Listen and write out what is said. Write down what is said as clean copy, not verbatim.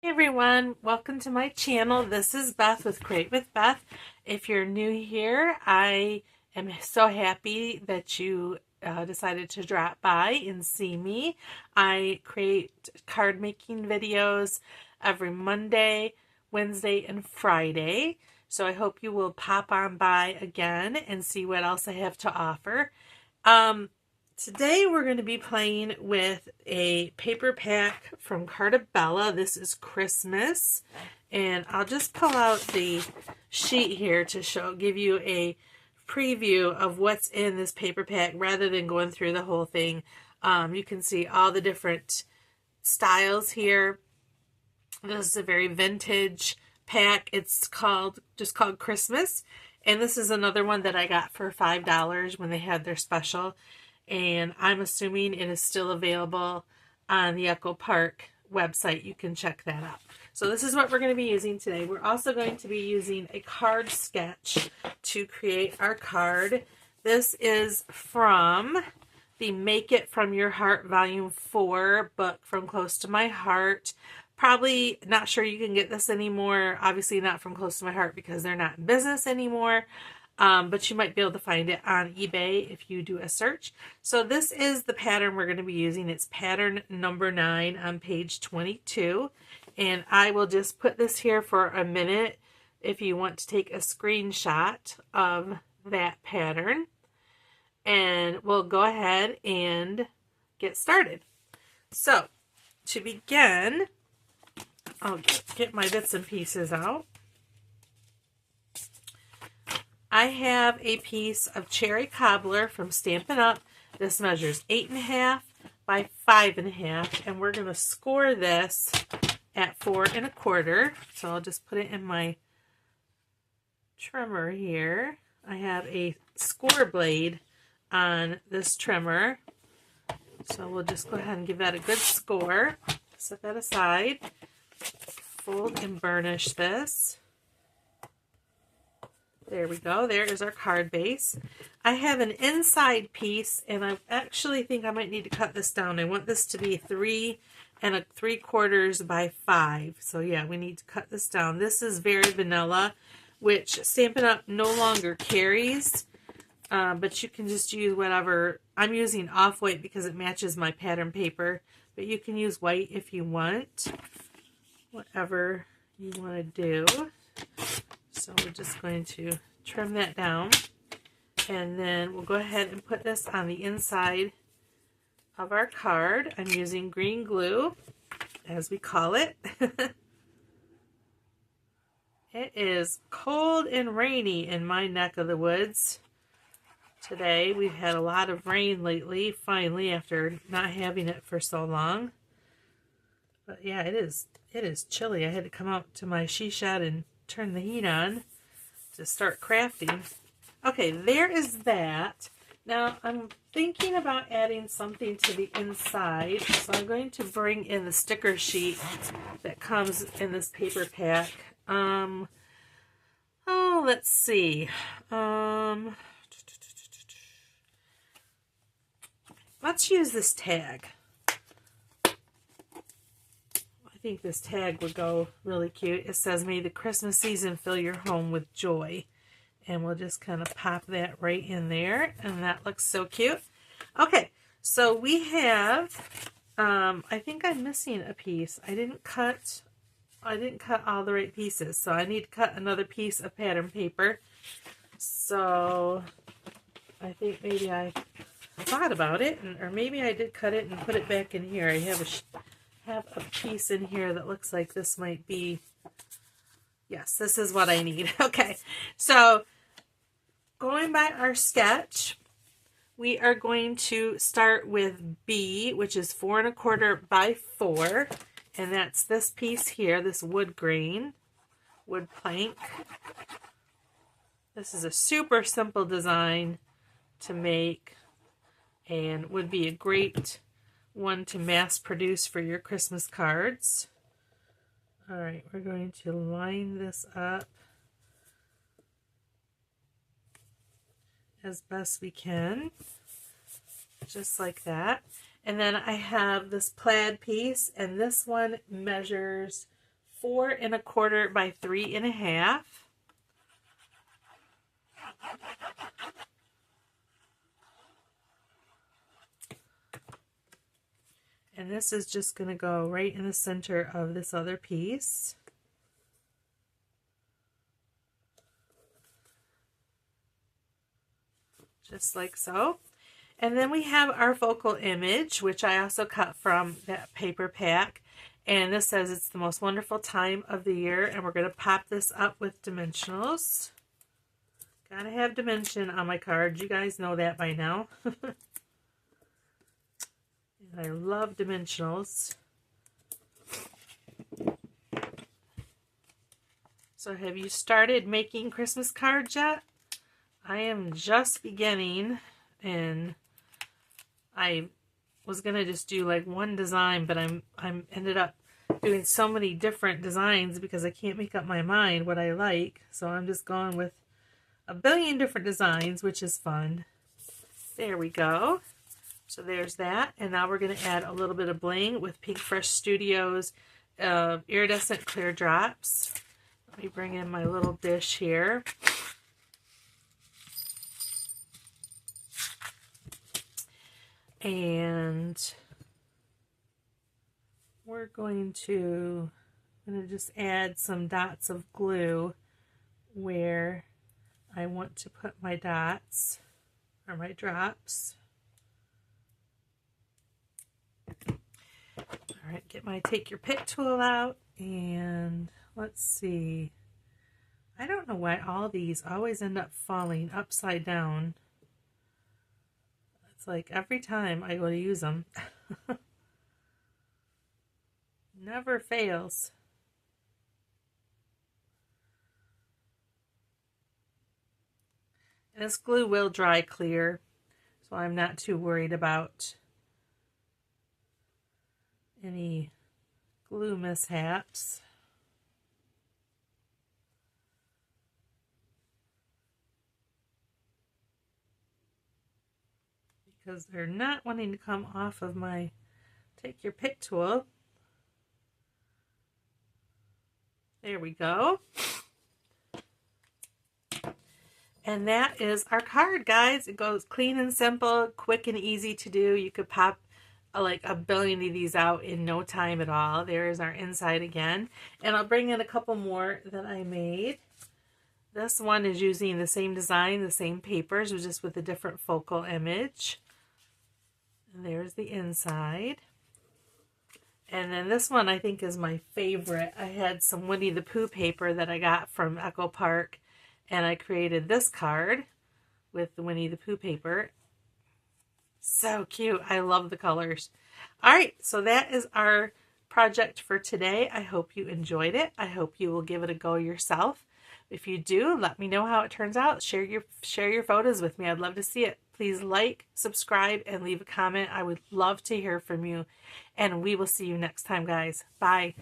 Hey everyone, welcome to my channel. This is Beth with Create with Beth. If you're new here, I am so happy that you decided to drop by and see me. I create card making videos every Monday, Wednesday, and Friday. So I hope you will pop on by again and see what else I have to offer. Today we're going to be playing with a paper pack from Carta Bella. This is Christmas, and I'll just pull out the sheet here to give you a preview of what's in this paper pack rather than going through the whole thing. You can see all the different styles here. This is a very vintage pack. It's just called Christmas, and this is another one that I got for $5 when they had their special. And I'm assuming it is still available on the Echo Park website. You can check that out. So this is what we're going to be using today. We're also going to be using a card sketch to create our card. This is from the Make It From Your Heart Volume 4 book from Close to My Heart. Probably not sure you can get this anymore. Obviously not from Close to My Heart because they're not in business anymore. But you might be able to find it on eBay if you do a search. So this is the pattern we're going to be using. It's pattern number 9 on page 22. And I will just put this here for a minute if you want to take a screenshot of that pattern. And we'll go ahead and get started. So to begin, I'll get my bits and pieces out. I have a piece of cherry cobbler from Stampin' Up. This measures 8.5 by 5.5, and we're going to score this at 4 1/4. So I'll just put it in my trimmer here. I have a score blade on this trimmer, so we'll just go ahead and give that a good score. Set that aside. Fold and burnish this. There we go. There is our card base. I have an inside piece, and I actually think I might need to cut this down. I want this to be 3 3/4 by 5. So yeah, we need to cut this down. This is very vanilla, which Stampin' Up! No longer carries, but you can just use whatever. I'm using off-white because it matches my pattern paper, but you can use white if you want. Whatever you want to do. So we're just going to trim that down, and then we'll go ahead and put this on the inside of our card. I'm using green glue, as we call it. It is cold and rainy in my neck of the woods today. We've had a lot of rain lately, finally, after not having it for so long. But yeah, it is chilly. I had to come out to my she shed and turn the heat on to start crafting. Okay, there is that. Now I'm thinking about adding something to the inside, so I'm going to bring in the sticker sheet that comes in this paper pack. Let's see. Let's use this tag. I think this tag would go really cute. It says, "May the Christmas season fill your home with joy." And we'll just kind of pop that right in there. And that looks so cute. Okay, so we have, I think I'm missing a piece. I didn't cut all the right pieces. So I need to cut another piece of pattern paper. So I think maybe I thought about it, or maybe I did cut it and put it back in here. I have a piece in here that looks like this might be, yes, this is what I need. Okay, so going by our sketch, we are going to start with B, which is 4 1/4 by 4, and that's this piece here, this wood grain, wood plank. This is a super simple design to make and would be a great one to mass produce for your Christmas cards. All right, we're going to line this up as best we can, just like that. And then I have this plaid piece, and this one measures 4¼ by 3½. And this is just going to go right in the center of this other piece. Just like so. And then we have our focal image, which I also cut from that paper pack. And this says it's the most wonderful time of the year. And we're going to pop this up with dimensionals. Gotta have dimension on my cards. You guys know that by now. And I love dimensionals. So have you started making Christmas cards yet? I am just beginning, and I was gonna just do like one design, but I'm ended up doing so many different designs because I can't make up my mind what I like. So I'm just going with a billion different designs, which is fun. There we go. So there's that, and now we're gonna add a little bit of bling with Pink Fresh Studios iridescent clear drops. Let me bring in my little dish here. And we're going to, I'm going to just add some dots of glue where I want to put my dots or my drops. All right, take your pick tool out, and let's see. I don't know why all these always end up falling upside down. It's like every time I go to use them. Never fails. And this glue will dry clear, so I'm not too worried about any glue mishaps. Because they're not wanting to come off of my take your pick tool. There we go. And that is our card, guys. It goes clean and simple, quick and easy to do. You could pop like a billion of these out in no time at all. There's our inside again. And I'll bring in a couple more that I made. This one is using the same design, the same papers, just with a different focal image. And there's the inside. And then this one I think is my favorite. I had some Winnie the Pooh paper that I got from Echo Park, and I created this card with the Winnie the Pooh paper. So cute. I love the colors. All right, so that is our project for today. I hope you enjoyed it. I hope you will give it a go yourself. If you do, let me know how it turns out. Share your photos with me. I'd love to see it. Please like, subscribe, and leave a comment. I would love to hear from you. And we will see you next time, guys. Bye.